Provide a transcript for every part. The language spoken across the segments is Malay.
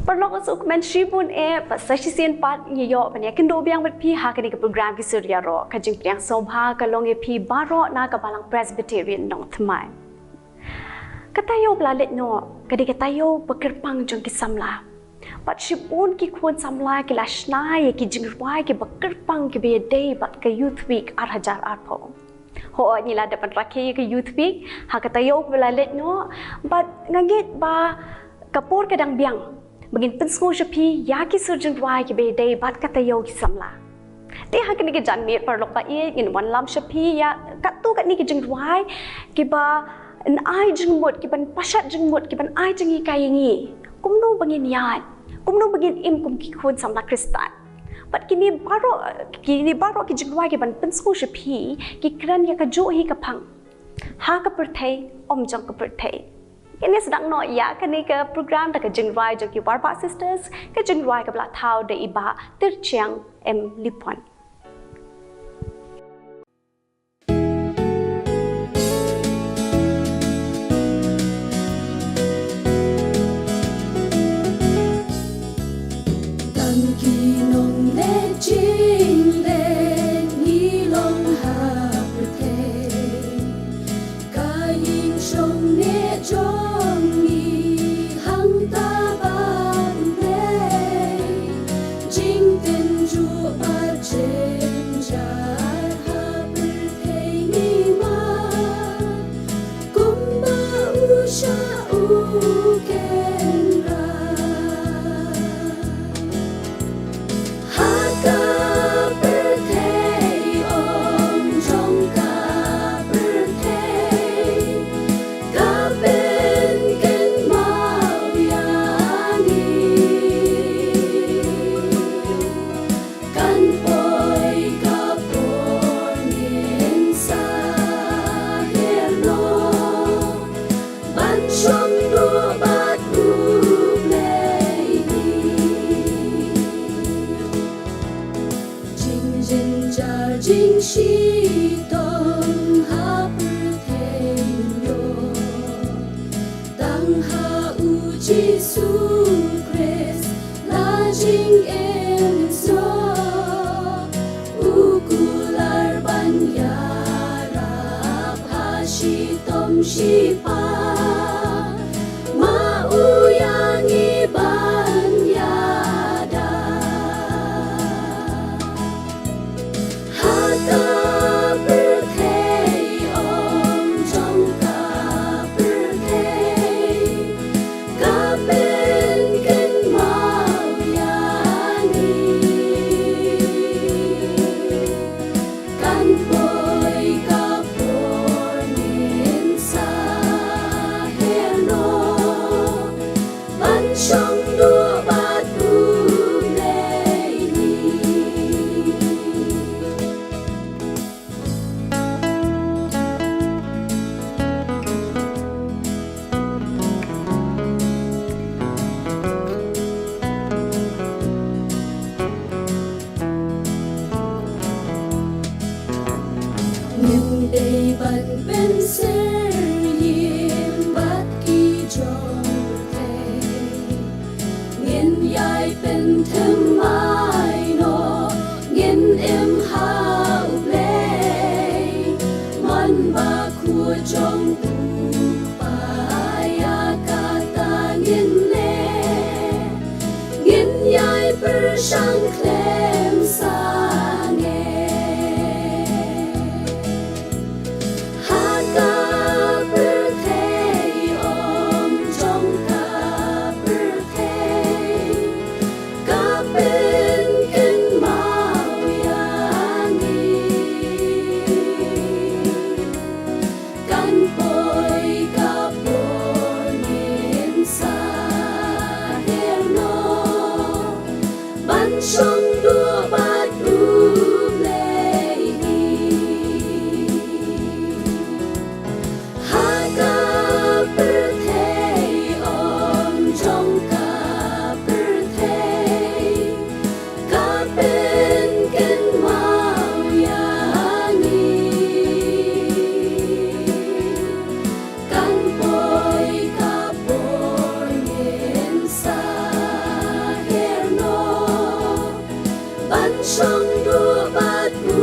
Perlu aku mention pun pasasian part nyo panya kendo biang berpi ha kini ke program ki surya ro kajing priang sobha kalong pi baro na ke Balang Presbyterian Nongthymmai. Katayo blalet no kadi katayo bekerpang jong ki SAMLA. Pat shipun ki khun SAMLA ki S.SNAITANG ki Jingrwai ki bekerpang ki be day bat ke youth week 8,000 arpo. Ho ni la dapat rakyat ke youth week ha katayo blalet no bat ngagit ba kapur kadang biang Begin pensku jepi ya ki surgeon Jingrwai ki bedai bat kata yo ki SAMLA. Ti ha kini ki janmit par lok ba in wan lam jepi ya kat tu kat ni ki Jingrwai ki ba an ai jingmut ki ban pasat jingmut ki ban ai jingi kayangi. Kumno bangin yat. Kumno bangin im kum ki khun SAMLA Kristan. Bat kini baro ki Jingrwai ki ban pensku jepi ki kran ya ka jo hi ka phang. Ha ka perthai om jong ka perthai. Ini sedang no ya kini ke program dekat Jingrwai joki WARBAH sisters ke Jingrwai ke belah tahu de iba terciang lipuan. sông đua bát u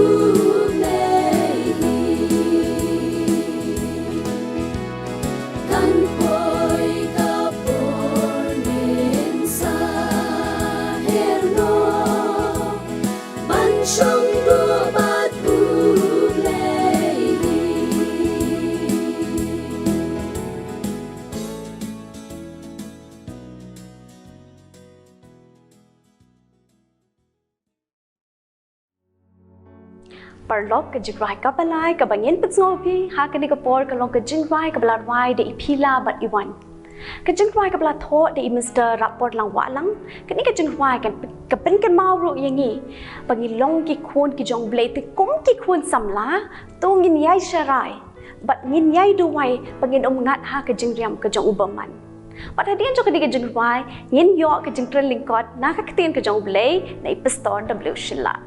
lệ căn khôi cả bồn nên xa heo nó ban sông đua bát u lệ Parlok ke Jingrwai ka balai ka bangin petsngopi ha kani ka por ka long ka Jingrwai ka baladwai de PHILA bat iwan ka Jingrwai ka balatho de Mr. Rapport lang walang kani ka Jingrwai kan ka pen kan mau ru yangi bangi long ki khon ki jong blai te kum ki khon samla to ngin yai sharai bat ngin yai duwai bangin ngat ha ka Jingrwai ka jong ubaman But hadian jo ka Jingrwai ngin yo ka Jingtren lingkot na ka ktien ka jong blai na ipestor W shila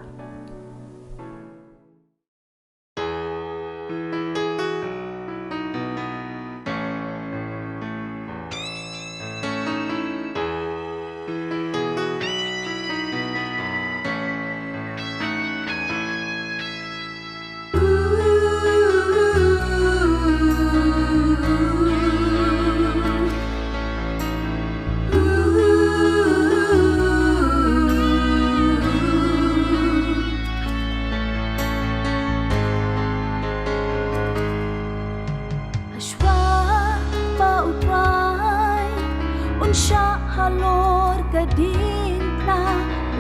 Sha halor kading na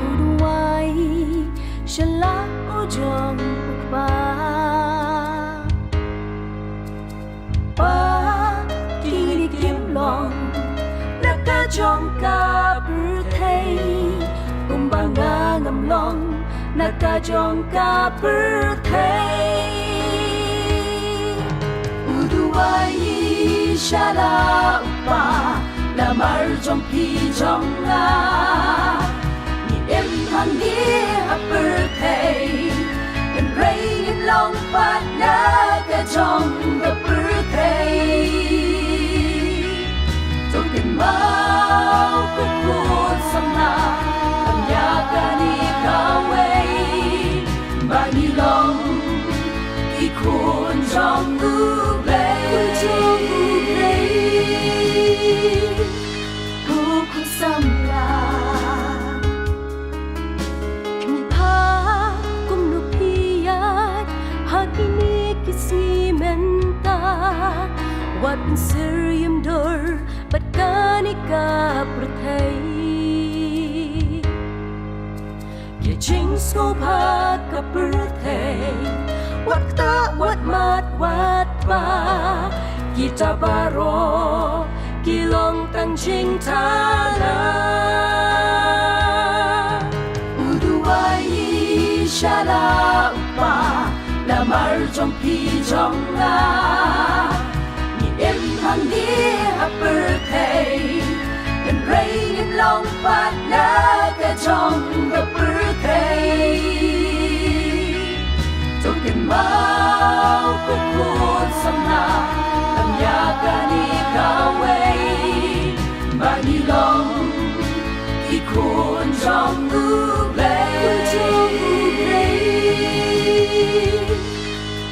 uruai shala ujong pa pa kini kim long nakajong ka birthday kumbanga ngam long nakajong ka birthday uruai shala pa Lamar trong pi trong nga Ni em thang ni a birthday And rain in long pat na ka trong the birthday Trong tiền mau ku kut sam na Lam ya ka ni ka way Ba ni long ki kun trong u play SAMLA Kempa kumnupiyat Hakini kisimenta Wat penserium dor Bat kanika pertay Kia jing skopa ka pertay Wat ta wat mat wat ba Kita baro Kilong tang jing tala Uduai shala upa Lamar trong pi trong nga Ni em thang ni a birthday And rain in long pat na ka trong the birthday Trong tiền mau ku kut sam na Lam ya ka ni ka way Ba ni long ki kun trong u play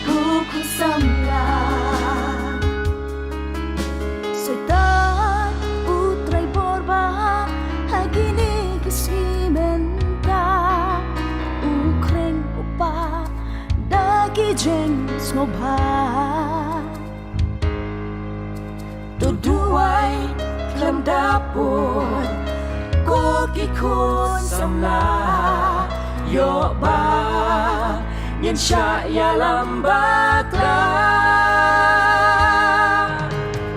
Ku kun SAMLA สุดตา utray WARBAH hagini kisimenta ukreng upa dagi jeng snobha Tuduai klam dapur ko ki kun SAMLA yo ba Nhân sha ya lam bakla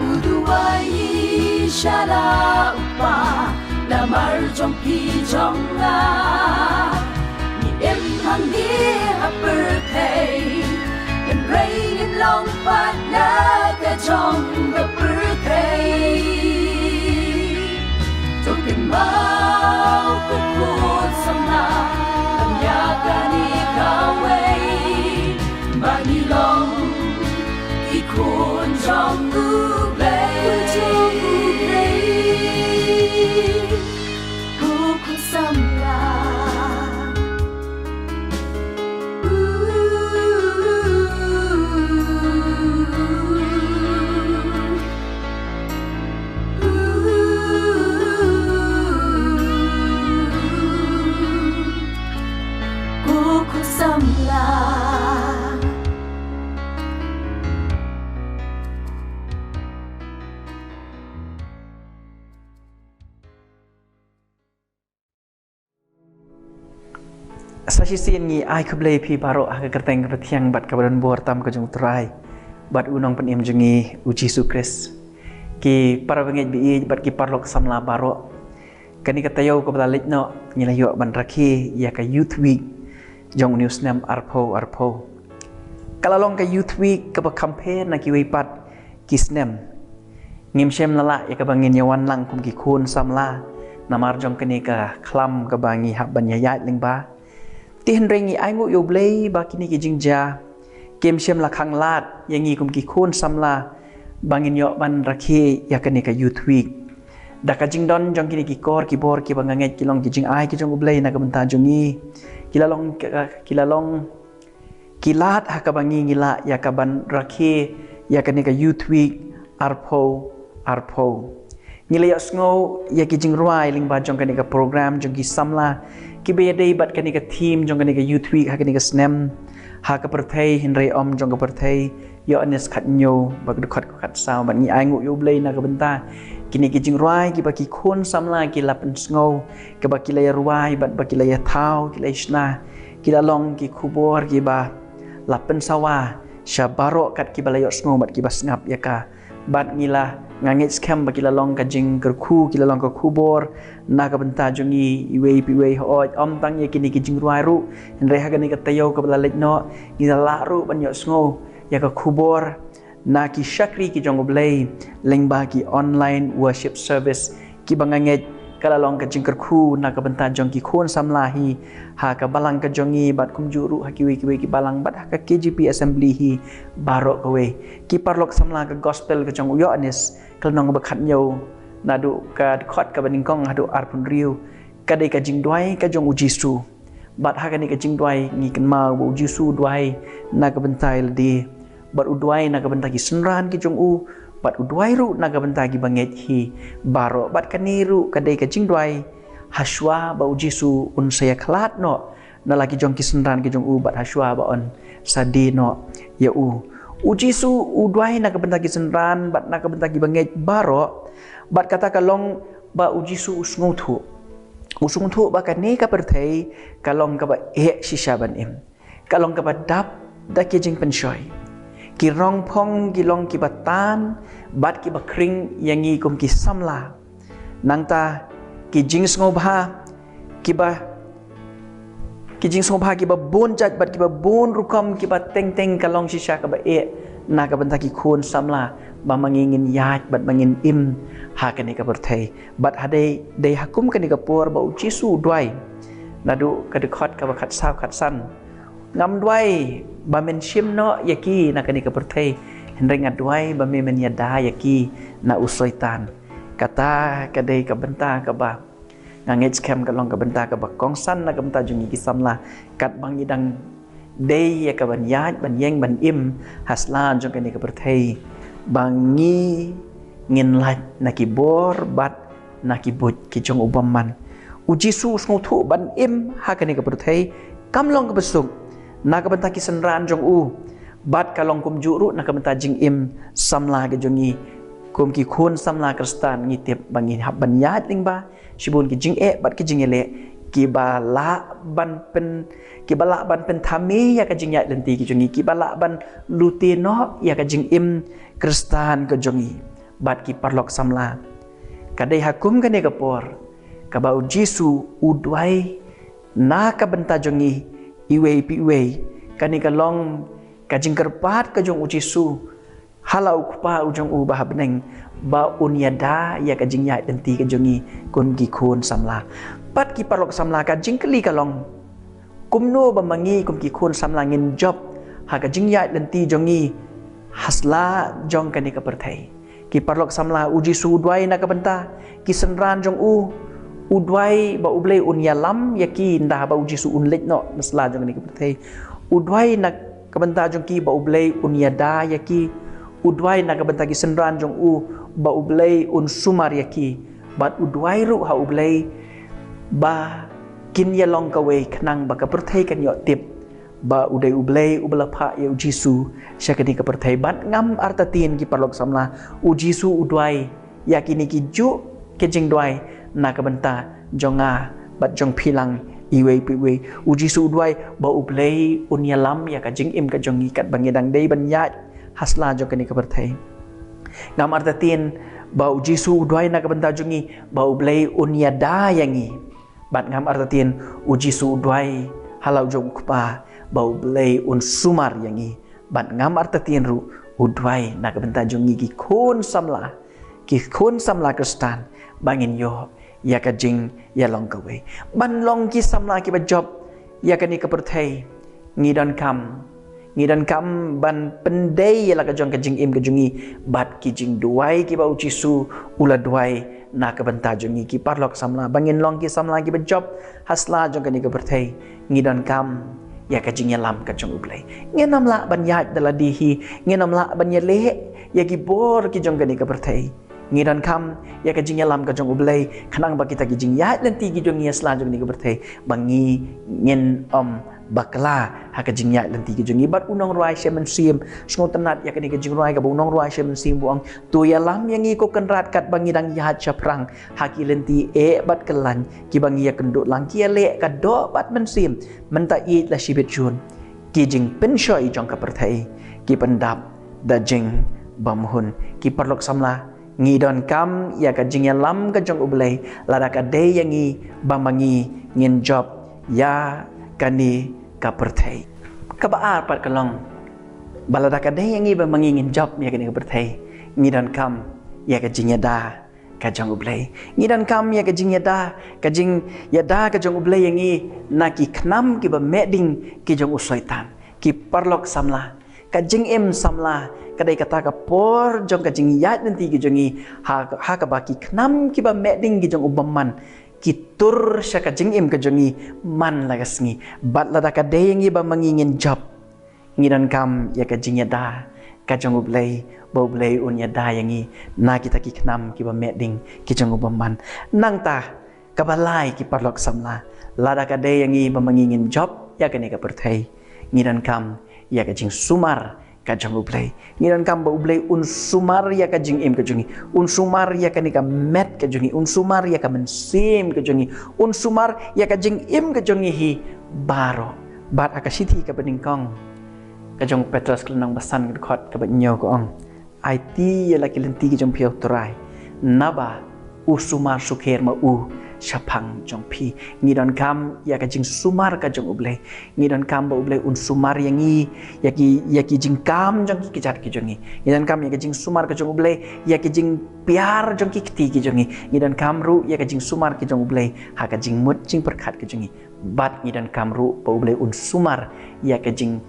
Uduai shala upa Lamar trong pi trong nga Ni em thang ni a birthday And rain in long pat na ka trong the birthday Trong tiền mau ku kut SAMLA Lam ya ka ni ka way Ba ni long ki kun trong u play Ku kun SAMLA Sasisin ngi ai keblei pi baro ha kerteng kertiang bat kabadan bor tam ke jung terai bat unong penim jengi uji sukres ki para bengej bi bat ki parlok samla baro kani katayo ko balik no ngilayo ban rakhi ya ka youth week jong news nam arpo kalalong ka youth week ka ba campaign na ki wei pat ki snem ngim shem lala ya ka bangin yawan lang kum ki khun samla namar jong kani ka klam ka bangi hab ban ya lingba tihin rengi aingu yo blei ba kini ki jingja kem shem la khang lat yangi kum ki khun samla bangin yo ban rakhi ya kani ka youth week da ka jingdon jong kini ki kor ki bor ki banganget ki long ki jing ai ki jong blei na ka benta jongi kilalong kilat ha ka bangi ngila ya ka ban rakhi ya kani ka youth week arpo ngila yo sngo ya ki Jingrwai lingba jong kani ka program jong ki samla ki beyadei bat kani ka team jong kani ka youth week ha kani ka snem ha ka perthei hinrei om jong ka perthei yo anes khat nyo bak du khat sao bat ngi ai ngu yo blei na ka benta kini ki Jingrwai ki ba ki khun samla ki lapen sngo ka ba ki laya ruai bat ba ki laya thau ki laya shna ki la long ki khubor ki ba lapen sawa shabaro kat ki ba layo sngo bat ki ba ngap ya ka bat ngila ngangit scam bagi lalong ka jing kerku ki lalong ka kubor na ka benta jongi iwei piwei ho om tang ye kini ki Jingrwai ru henre ha gani ka tayo ka balalek no ni la ru ban yo sngo ya ka kubor na ki shakri ki jong blei lengba ki online worship service ki banganget kalalong ka jing kerku na ka benta jong ki khon samlahi ha ka balang ka jongi bat kum juru ha ki ki balang bat ha ka KGP assembly hi baro ka we ki parlok samla ka gospel ka jong uyo anis kalnong ba khat nyo nadu ka khot ka baning kong hadu arpun riu ka dei ka Jingrwai ka jong ujisu bat ha ka ni ka Jingrwai ngi kan ma bu ujisu duai na ka bentai ldi bat udwai na ka benta ki senran ki jong u bat udwai ru na ka benta ki banget hi baro bat kaniru ka dei ka Jingrwai haswa ba ujisu un saya klat no na lagi jong ki senran ki jong u bat haswa ba on sadi no ya u ujisu udwai na ka benta ki senran bat na ka benta ki banget baro bat kata kalong ba ujisu usngu thu ba ka ne ka perthei kalong ka ba shisha ban im kalong ka ba dap da ki jing pensoi ki rong phong ki long ki batan bat ki bakring yangi kum ki samla nangta ki jing sngoba ki jing sngoba ki ba bon jat bat ki ba bon rukam ki ba teng kalong shisha ka ba na ka benta ki khun samla ba mangingin yat bat mangin im ha kani ka berthei bat hade dei hakum kani ka por ba ujisu dwai nadu ka de khot ka ba khat saw khat san ngam dwai ba men shim no yaki na kani ka perthei henre ngat dwai ba me men yada yaki na usoitan kata ka dei ka benta ka ba ngangit scam ka long ka benta ka ba kong san na ka benta jungi ki samla kat bang idang dei ya ka ban yat ban yeng ban im haslan jong kani ka perthei bangi ngin lat na ki bor bat na ki but ki jong ubaman ujisu sngu thu ban im ha kani ka perthei kamlong ka besuk na ka benta ki senran jong u bat kalong kum juru na ka benta jing im samla ke jongi kum ki khun samla kristan ngi tep bangi hab ban yat lingba shibun ki jing bat ki jing ele ki bala ban pen thami ya ka jing yat lenti ki jongi ki bala ban lutino ya ka jing im kristan ke jongi bat ki parlok samla kadai hakum kane ka por ka ba ujisu udwai na ka benta jongi iwei piwei kani ka long ka jingkerpat ka jong ujisu halau kupa ujong u ba habneng ba unyada ya ka jingya denti ka jongi kun gi khun samla pat ki parlok samla ka jingkli ka long kumno ba mangi kum ki khun samla ngin job ha ka jingya denti jongi hasla jong kani ka perthei ki parlok samla ujisu dwai na ka benta ki senran jong u udwai ba ublei unya lam yaki nda ba ujisu unlet no nasla jong ni perthei udwai na ka benta jong ki ba ublei unya da yaki udwai na ka benta ki senran jong u ba ublei un sumar yaki bat udwai ru ha ublei ba kin ya long ka we khnang ba ka perthei kan yo tip ba udai ublei ublapha ya ujisu syakani ka perthei bat ngam artatin ki parlok samla ujisu udwai yakini ki ju ke jingdwai na ka benta jonga bat jong philang iwe piwe uji su udwai ba ublei unyalam ya ka jing im ka jongi kat bangidang dei banyat hasla jo kani ka berthai ngam artatin ba uji su udwai na ka banta jongi ba ublei unyada yangi bat ngam artatin uji su udwai halau jo ukpa ba ublei un sumar yangi bat ngam artatin ru udwai na ka banta jongi ki khon samla kristan bangin yo ya ka jing ya long ka we ban long ki samla ki ba job ya ka ni ka perthai ngidon kam ban pendai ya la ka jong ka jing im ka jungi bat ki jing duai ki ba uci su ula duai na ka banta jungi ki parlok samla bangin long ki samla ki ba job hasla jong ka ni ka perthai ngidon kam ya ka jing ya lam ka jong ublai ngenam la ban ya dala dihi ngenam la ban ya le ya ki bor ki jong ka ni ka perthai ngidan kam ya ka jing yalam ka jong ublei khanang ba kita ki jing ya lenti ki jong ya sla jong ni ka berthai bangi ngen bakla ha ka jing ya lenti ki jong ibat unong ruai shemen sim sngo tanat ya ka ni ka jing ruai ka unong ruai shemen sim buang tu ya lam yang ko kan rat kat bangi dang ya chaprang ha ki lenti bat kelan ki bangi ya kenduk lang ki le ka do bat men sim menta i la shibet jun ki jing pen shoi jong ka berthai ki pendap da jing bamhun ki parlok samla ngidon kam ya ka jing lam ka jong ublei lada ka de yangi bamangi ngin job ya kani ka perthai ka ba pat kalong balada ka de yangi bamangi ngin job ya kani ka perthai ngidon kam ya ka jing da ka jong ublei ngidon kam ya ka jing da ka jing da ka jong ublei yangi na ki khnam ki ba meding ki jong usoitan ki parlok samla ka jing im samla kadai kata ka por jong ka jing yat nanti ki jongi ha ka baki knam ki ba meding ki jong ubaman ki tur sya ka jing im ka jongi man lagasngi bat lada ka deyengi ba mangingin job ngidan kam ya ka jing yada ka jong ublei ba ublei un yada yangi na kita ki knam ki ba meding ki jong ubaman nang ta ka balai ki parlok samla lada ka deyengi ba mangingin job ya ka ni ka perthai ngidan kam ya ka jing sumar ka jong ublei ngidan kam ba ublei un sumar ya ka jing im ka jongi un sumar ya ka ni ka met ka jongi un sumar ya ka mensim ka jongi un sumar ya ka jing im ka jongi hi baro bat akasiti ka beningkong ka jong Petrus kelenang basan ka khot ka banyo ko ong IT ya la kilenti ki jong piau turai naba u sumar sukher ma u syapang jong pi ngidon kam ya ka jing sumar ka jong ublei ngidon kam ba ublei un sumar yangi ya ki jing kam jong ki jat ki jongi ngidon kam ya ka jing sumar ka jong ublei ya ki jing piar jong ki kti ki jongi ngidon kam ru ya ka jing sumar ki jong ublei ha ka jing mut jing perkhat ki jongi bat ngidon kam ru ba ublei un sumar ya ka jing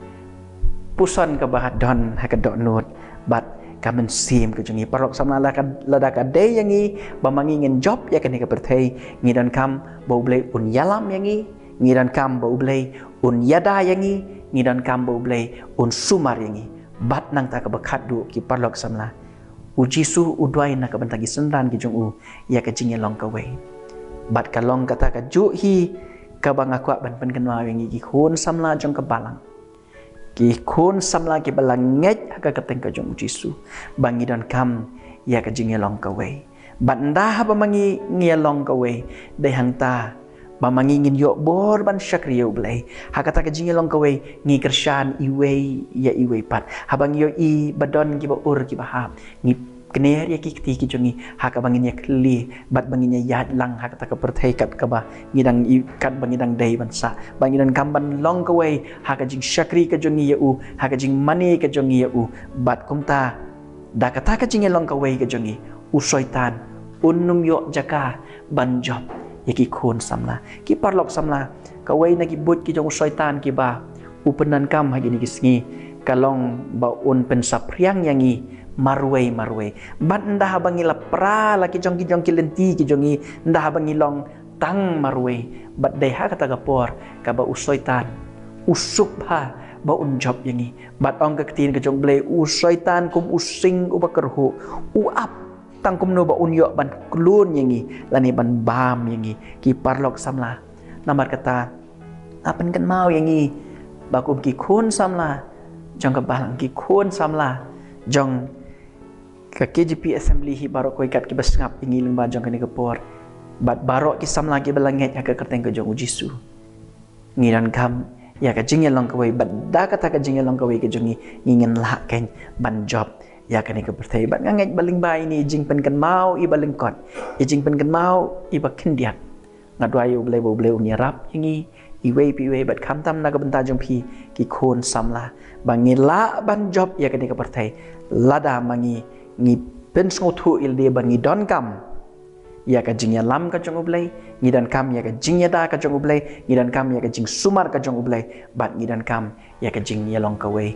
puson ka bahat don ha ka do not bat kamen sim ke jongi parok samla lada ka de yangi bamangi ngin job ya kani ka perthai ngidan kam bau blei un yalam yangi ngidan kam bau blei un yada yangi ngidan kam bau blei un sumar yangi bat nang ta ka bakhat du ki parok samla uji su udwai na ka bantagi senran ki jong u ya ka jing long ka wei bat ka long kata ka ju hi ka bang akwa ban pen kanwa yangi ki khon samla jong ka balang ki khon samla ki balang nget ka kateng ka jong jisu bangi dan kam ya ka jing long ka we banda ba mangi ngelong ka we de hanta ba mangi ngin yo bor ban shakriyo blai ha kata ka jing long ka we ngi kershan iwe ya iwe pat ha bang yo I badon ki ba ur ki ba ha ngi kner ya ki kti ki jongi ha ka bangin ya kli bat bangin ya yat lang ha kata ka perthai kat ka ba ngidang kat bangidang dei bansa bangidan kamban long ka we ha ka jing shakri ka jongi ya u ha ka jing mani ka jongi ya u bat kumta da kata ka jing long ka we ka jongi u syaitan unnum yo jaka ban job ya ki khon samla ki parlok samla ka we na ki but ki jong syaitan ki ba u penan kam ha gini kisngi kalong ba un pen sapriang yangi marway bat ndah bangi lapra laki jong ki lenti ki jongi ndah bangi long tang marway bat deha kata gapor ka ba usoitan usup ha ba un job yangi bat ong ka ktin ka jong ble usoitan kum using ubakerhu uap tang kum no ba un yo ban klun yangi lani ban bam yangi ki parlok samla namar kata apan kan mau yangi bakum ki khon samla jong ka balang ki khon samla jong ka KGP assembly hi barok koi kat ki basngap ingi leng ba jong kani kapor bat barok ki samla ki balanget ha ka kerteng ka jong jisu ngiran kam ya ka jing long ka wei badda kata ka jing long ka wei ka jungi ngin la ken ban job ya ka ni ka berthai bat ngai baling bai ni jing pen kan mau i baling kot i jing pen kan mau i ba kin diat ngadwai u blei u ni rap yangi i wei pi wei bat kham tam na ka benta jong phi ki khon samla bangi la ban job ya ka ni ka berthai lada mangi ngi pen sngo thu il de bangi don kam ya ka jing ya lam ka jong ublei ngidan kam ya ka jing ya da ka jong ublei ngidan kam ya ka jing sumar ka jong ublei bat ngidan kam ya ka jing ya long ka wei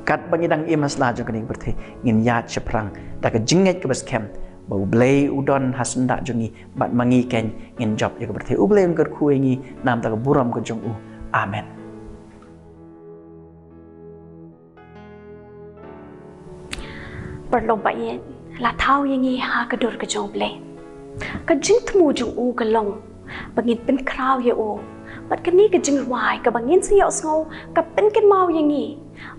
kat bangidang imas la jong ka ning berthai ngin ya cheprang da ka jing ngai ka bas kem ba ublei udon hasunda jongi bat mangi ken ngin job ya ka berthai ublei ngker khu ngi nam ta ka buram ka jong u amen perlombaan la thau yangi ha ka dur ka jong ublei ka jing thmu jung u ka long bangin pen kraw ye o bat ka ni ka Jingrwai ka bangin si yo sngo ka pen ken mau yangi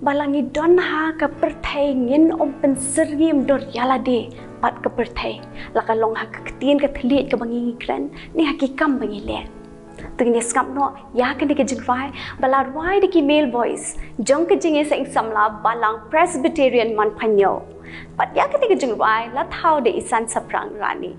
balangi don ha ka perthai ngin om pen sergim dor yala de bat ka perthai la ka long ha ka tien ka thliet ka bangi kran ni ha ki kam bangi le tugni skap no ya ka ni ka Jingrwai bala rwai de ki male voice jong ka jingiaseng samla Balang Presbyterian MAWPHANNIEW bat ya ka ni ka Jingrwai la thau de isan saprang rani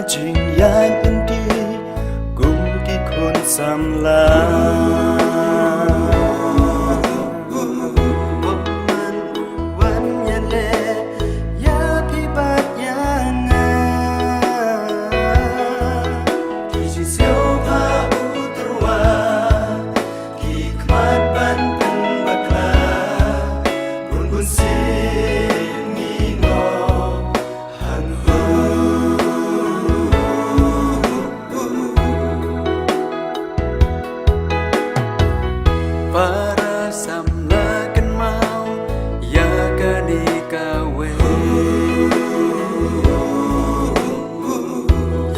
Jing yang endi gum ki khun samla wan yan le ya pi bat yang ki ji siu pa u terwa ki khmat ban pen bakla bun bun sin ni no han hu para samla kan mau ya kani kawe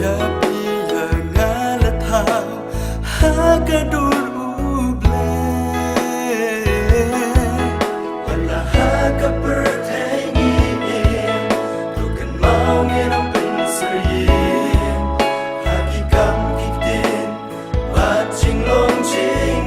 ya pi ya ngala tha ha ka dur uble wala ha ka perthai ni tu kan mau ngiram pen sri ha ki kam ki tin ba ching long ching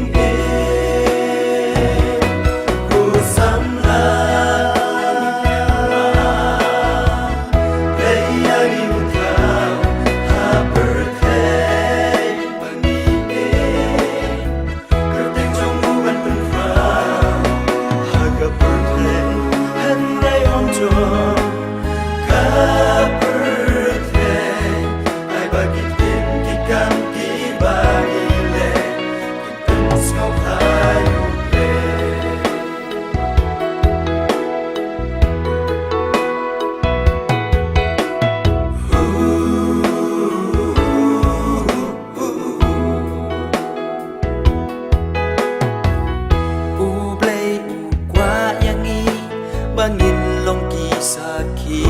bangin long kisaki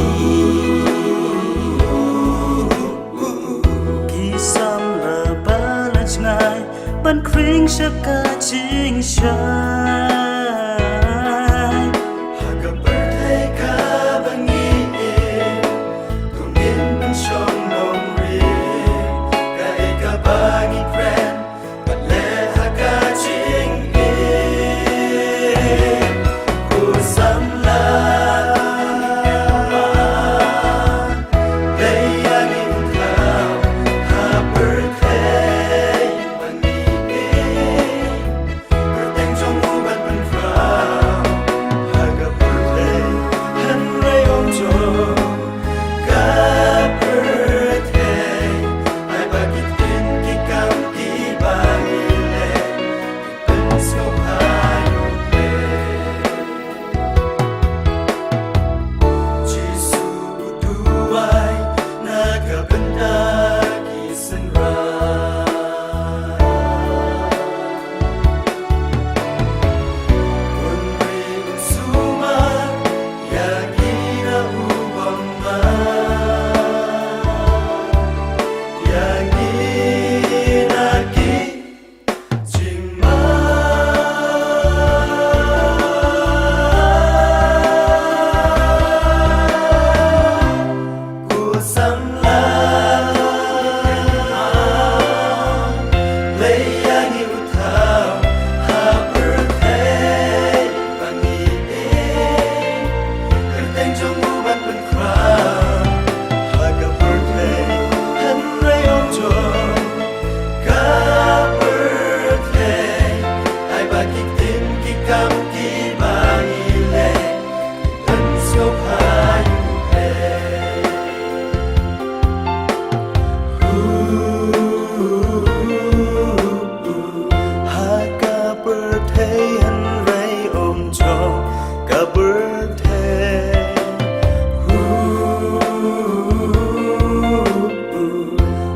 kisam la balach ngai ban kring shaka ching shai haga birthday ka bangi tu min ban shong nong ri ka ka bangi kren but le haga ching Jong pendaki senra Unri unsuma Yagira ubama Yaginaki Jingma Ku samla Layangi utau Ha bertay Bangi Kerteng jong ubat berkrau Haga bertay Han rayong jong Ka bertay Ay bakik tin kikam ki bangi le Dan siop hayu Haka bertay han ray om chong Ka bertay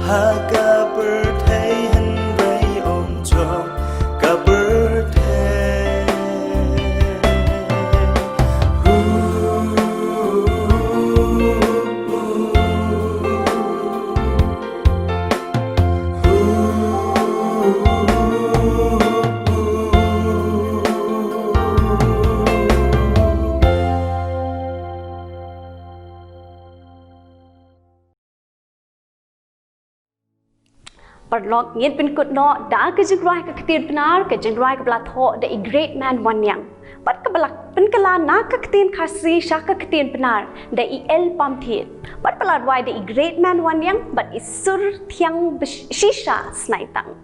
Haka bertay han ray om chong Ka bertay Perlok ngin pen kut no da ke Jingrwai ke ketin benar ke Jingrwai ke belatho the great man WANNIANG. Pat ke belak pen kala na ke ketin khasi syak ke ketin benar the el pamthit. Pat pelat wai the great man WANNIANG but isur thiang shisha SNAITANG.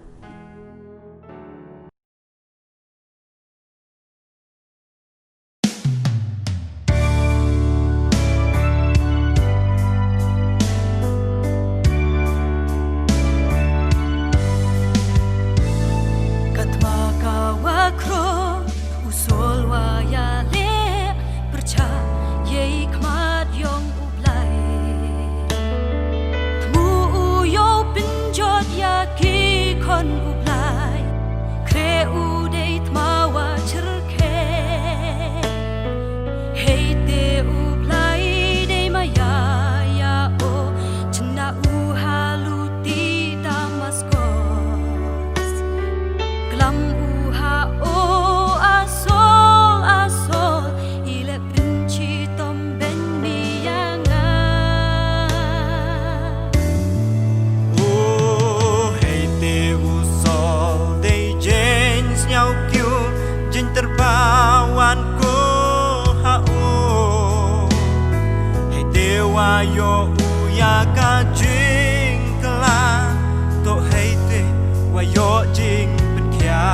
Yo uya ka jing kala to heite wa yo jing pen kya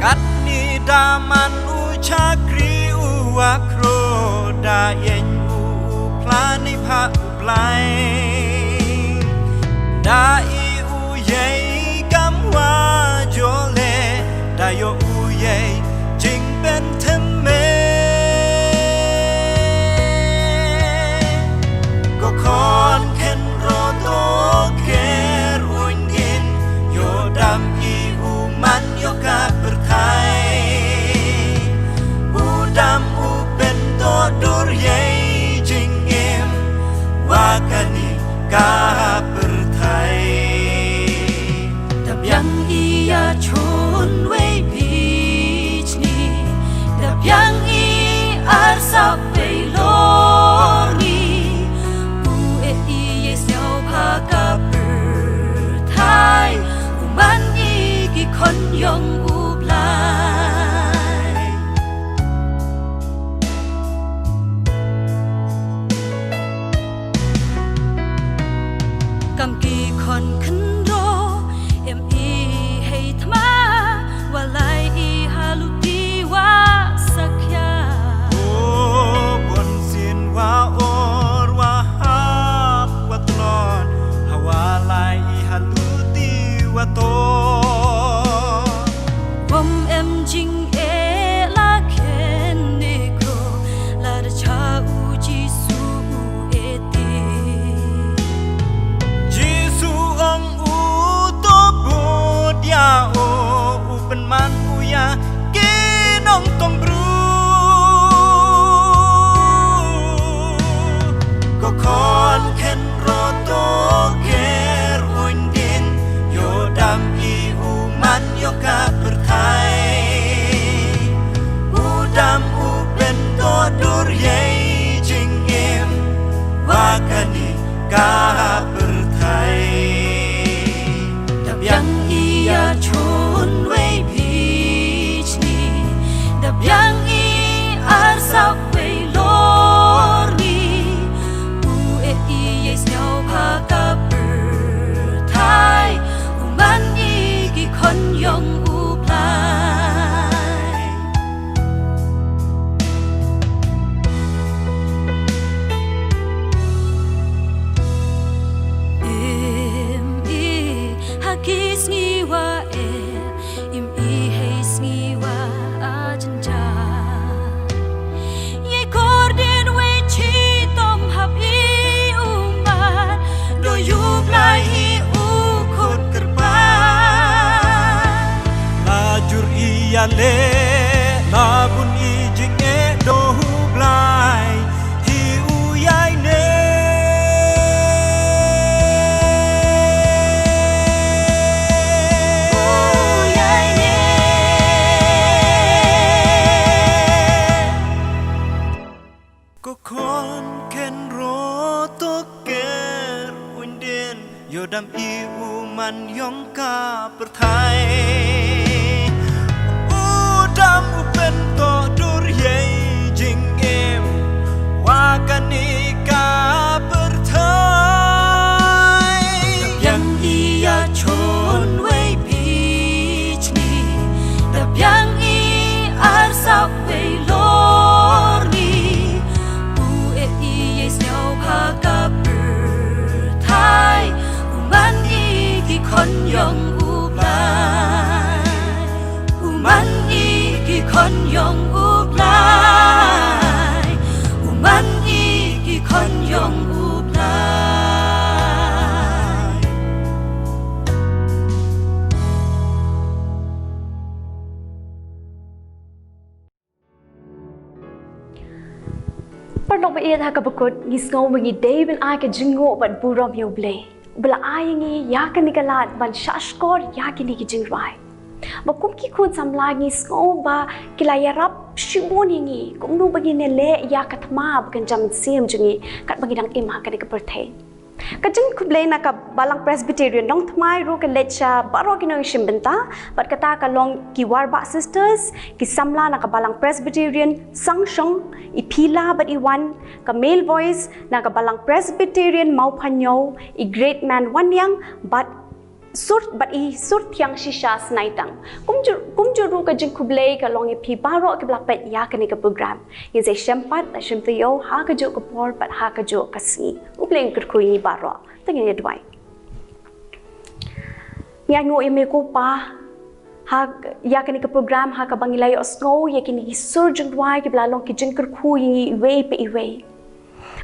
kat ni daman u chakri u akro da yen u plani pha u blai da I u ye kam wa jo le da yo u ye jing pen them me Con khen ro to ker uin yo dam I u man yo ka berthai u dam u pen to dur ye jing em wa kani ka berthai Dab yang ia chun wei beach ni Dab yang I arsap wei lori ka berthai uman igi kon yong ublai kam ki kon khen ro em I hei thma walai I haluti wa sakya bon sin wa or wa hap wa tlon hawalai haluti wa to Wom em jing e la khen ne ko la cha u ji su e ti กาเปิดไทยดับยังอียาชนไว้พีชนีดับยังอีอาสับไว้โลรีอูเออีเยสเนาพากาเปิดไทยอูมันอีกี่คนยงอูพลายHakis ngiwa im I heis ngiwa ajanja Ye kordin we chi tom hap I uman do yub lai hi u khut kerban Lajur iya le labun I jing e do hub lai hi u yai ne Kon ken ro to ker unden yodam I uman yong ka perthai udam upen to dur ye jing em wa kani ka perthai yang ia chon wei pich ni dap yang I arsap wei loคนยงอุบลายอุมันอีกี่คนยงอุบลายอุมันอีกี่คนยงอุบลายปรบเอียทากบกดงิสงวงิเดเป็นอายกจิงโง่บัดบูรอมยบเลBela ayangi yakan nikalat ban shashkor yakini ki Jingrwai. Ba kum ki khun samlagi sko ba kilayarap shiboningi kumnu bagine le yakatma bagan jam sim jungi kat bagidang imha kan ka perthai. Kajin kuble na ka Balang Presbyterian Nongthymmai ro ka lecha baro ki nang shimbenta bat kata ka long ki WARBAH sisters ki SAMLA na ka Balang Presbyterian sangshong I PHILA bat iwan ka male voice na ka Balang Presbyterian MAWPHANNIEW I great man WANNIANG bat I surtyang shisha S.SNAITANG kumjuru ka jin kuble ka long I pi baro ki blapet ya ka ni ka program yin say shempat na shemtayo ha ka jo ka por bat ha ka jo ka si ubleng kerkui ni baro tengin ya duai ya ngo ime ko pa ha ya ka ni ka program ha ka bangilay osngo ya ki ni sur Jingrwai ki bla long ki jin kerkui ni iwe pe iwe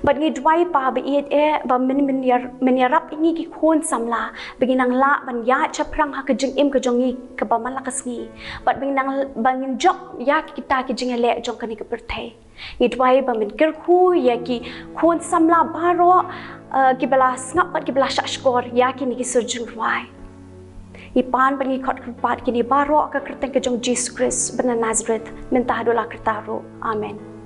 But ngi dwai pa ba iet ba min yarap ingi ki khon samla beginang la ban ya chaprang ha ka jing im ka jongi ka ba malakas ngi but beginang bangin jok ya kita ki jing le jong kani ka perthai ngi dwai ba min ker khu ya ki khon samla baro ki bala snap pat ki bala shashkor ya ki ni ki sur Jingrwai Ipan bangi khot pat ki ni baro ka kerteng ka jong Jesus Christ bana Nazareth min tahdola kertaro amen